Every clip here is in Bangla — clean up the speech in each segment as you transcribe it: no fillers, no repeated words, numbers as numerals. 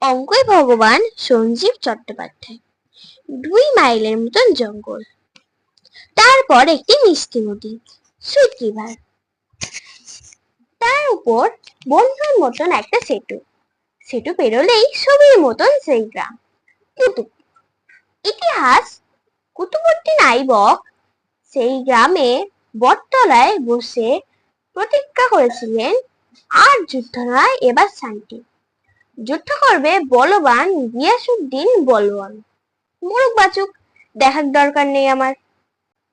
অঙ্কই ভগবান সঞ্জীব চট্টোপাধ্যায়। 2 মাইলের মতন জঙ্গল, তারপর একটি মিষ্টি নদী, সুইট রিভার, তার উপর বন্ধুর মতন একটা সেতু। সেতু পেরোলেই ছবির মতন সেই গ্রাম কুতুব। ইতিহাস: কুতুবুদ্দিন আইবক সেই গ্রামে বটতলায় বসে প্রতিজ্ঞা করেছিলেন, আর যুদ্ধ নয়, এবার শান্তি। যুদ্ধ করবে বলবান গিয়াসুদ্দিন বলওয়ান। মরুক বাচুক, দেখার দরকার নেই আমার।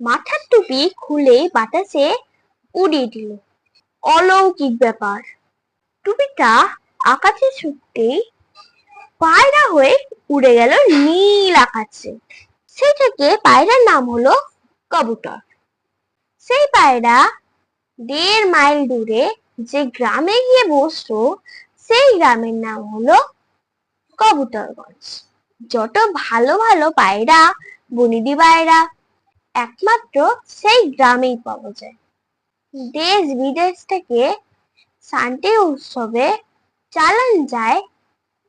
মাথার টুপি খুলে বাতাসে উড়িয়ে দিল। অলৌকিক ব্যাপার, টুপিটা আকাশে ছুটতেই পায়রা হয়ে উড়ে গেল নীল আকাশে। সেই থেকে পায়রার নাম হলো কবুতর। সেই পায়রা 1.5 মাইল দূরে যে গ্রামে গিয়ে বসলো, সেই গ্রামের নাম হলো কবুতরগঞ্জ। যত ভালো ভালো পায়রা, বনিদি পায়রা, একমাত্র সেই গ্রামেই পাওয়া যায়। দেশ বিদেশ থেকে শান্তি উৎসবে চালান যায়,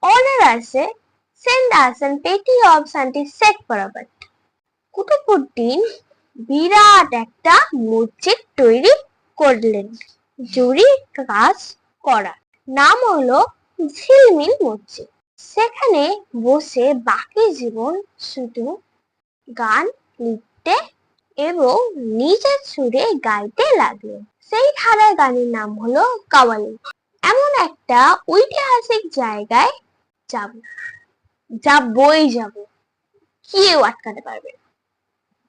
অর্ডার আসে, সেন্ড আসেন পেটি অফ শান্তি শেখ বরাবর। কুতুবউদ্দিন বিরাট একটা মসজিদ তৈরি করলেন, জরুরি কাজ করা। নাম হলো ঝিলমিল মসজিদ। সেখানে বসে বাকি জীবন শুধু গান লিখতে এবং নিজের সুরে গাইতে লাগলেন। সেই ধারার গানের নাম হলো কাওয়ালি। এমন একটা ঐতিহাসিক জায়গায় যাবই যাব, কেউ আটকাতে পারবে না।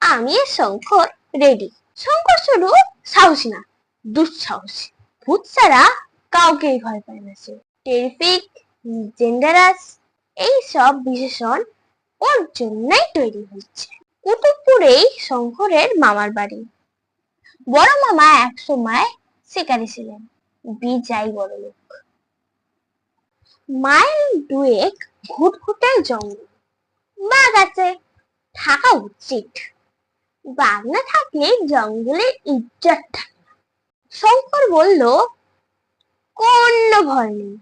আমি শঙ্কর রেডি। শঙ্কর শুধু সাহসী না, দুঃসাহসী। ভূত ছাড়া কাউকেই ভয় পায় না সে। টেরিফিক, ডেঞ্জারাস, এই সব বিশেষণ ওর জন্যই তৈরি হচ্ছে। কুতুবপুরেই শঙ্করের মামার বাড়ি। বড় মামা একসময় শিকারী ছিলেন, বিজাই বড়লোক। মাইল 2 ঘুটঘুটে জঙ্গল। বাঘ আছে, থাকা উচিত। বাঘ না থাকলে জঙ্গলের ইজ্জত থাকে না। শঙ্কর বলল, কোনো ভয় নেই।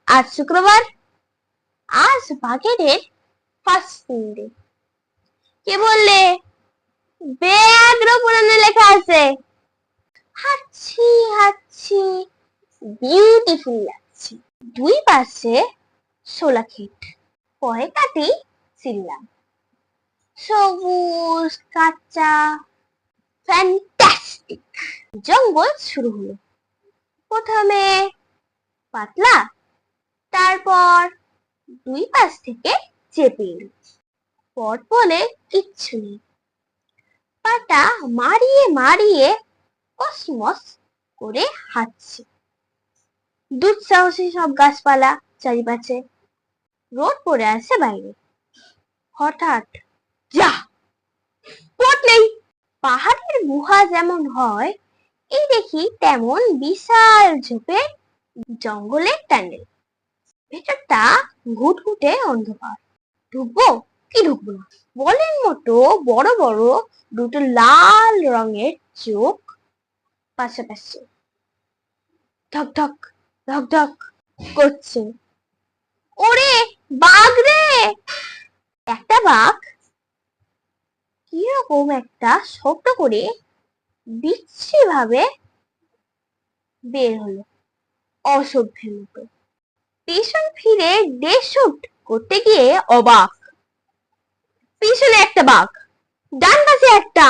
আজ শুক্রবার, আজ বাঘের ফার্স্ট ডে। কে বললে? ব্যাঘ্র পুরাণে লেখা আছে। হাঁটছি হাঁটছি, বিউটিফুল লাগছে। 2 পাশে শোলা ক্ষেত, পরে কাটি ছিলাম, সবুজ কাঁচা, ফ্যান্টাস্টিক। জঙ্গল শুরু হলো। প্রথমে পাতলা, তারপর 2 পাশ থেকে চেপে এলো। পথ বলে কিচ্ছু নেই। পাটা মারিয়ে মারিয়ে কসমস করে হাঁটছে। দুঃসাহসী সব গাছপালা চারিপাশে। রোদ পড়ে আছে বাইরে। হঠাৎ যা, পথ নেই। পাহাড়ের গুহা যেমন হয়, এই দেখি তেমন বিশাল ঝোপে জঙ্গলের টানেল। ভেতরটা ঘুটঘুটে অন্ধকার। ঢুকবো কি ঢুকবো না? বলের মতো বড় বড় 2টো লাল রঙের চোখ পাশাপাশি ধক ধক ধক ধক করছে। ওরে বাঘ রে! একটা বাঘ কিরকম একটা শব্দ করে বিচ্ছিরি ভাবে বের হলো, অসভ্যের মতো। পেছন ফিরে ডেশুট করতে গিয়ে অবাক। পিছনে একটা বাঘ, ডান পাশে একটা,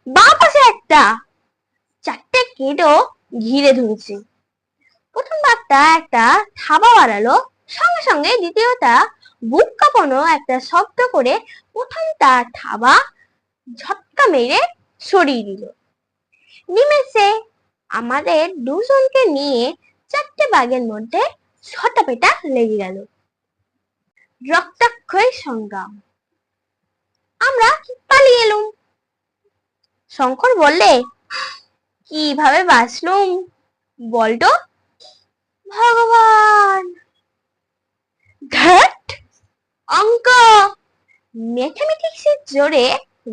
বাঁ পাশে একটা, 4টে কেটো ঘিরে ধরেছে। প্রথম বাঘটা একটা থাবা বাড়ালো, সঙ্গে সঙ্গে দ্বিতীয়টা বুক কাঁপানো একটা শব্দ করে প্রথমটা থাবা ঝটকা মেরে সরিয়ে দিল। নিমেষে আমাদের দুজনকে নিয়ে 4টে বাঘের মধ্যে ঝটাপেটা লেগে গেল। রক্তাক্ষয় সংগ্রাম। আমরা পালিয়ে এলুম। শঙ্কর বললে, কিভাবে বাঁচলুম বলতো? ভগবান! ধ্যাট, অঙ্ক ম্যাথমেটিক্সের জোরে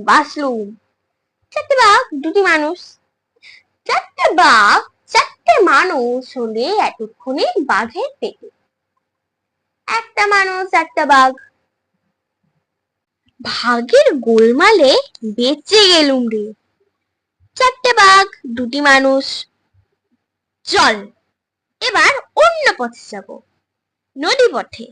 বাঁচলুম। 4টে বাঘ 2টি মানুষ। 4টে বাঘ 4টে মানুষ হলে এতক্ষণে বাঘের পেটে। একটা একটা মানুষ একটা বাঘ। ভাগের গোলমালে বেঁচে গেলুম রে। চারটে বাঘ দুটি মানুষ। চল এবার অন্য পথে যাব, নদী পথে।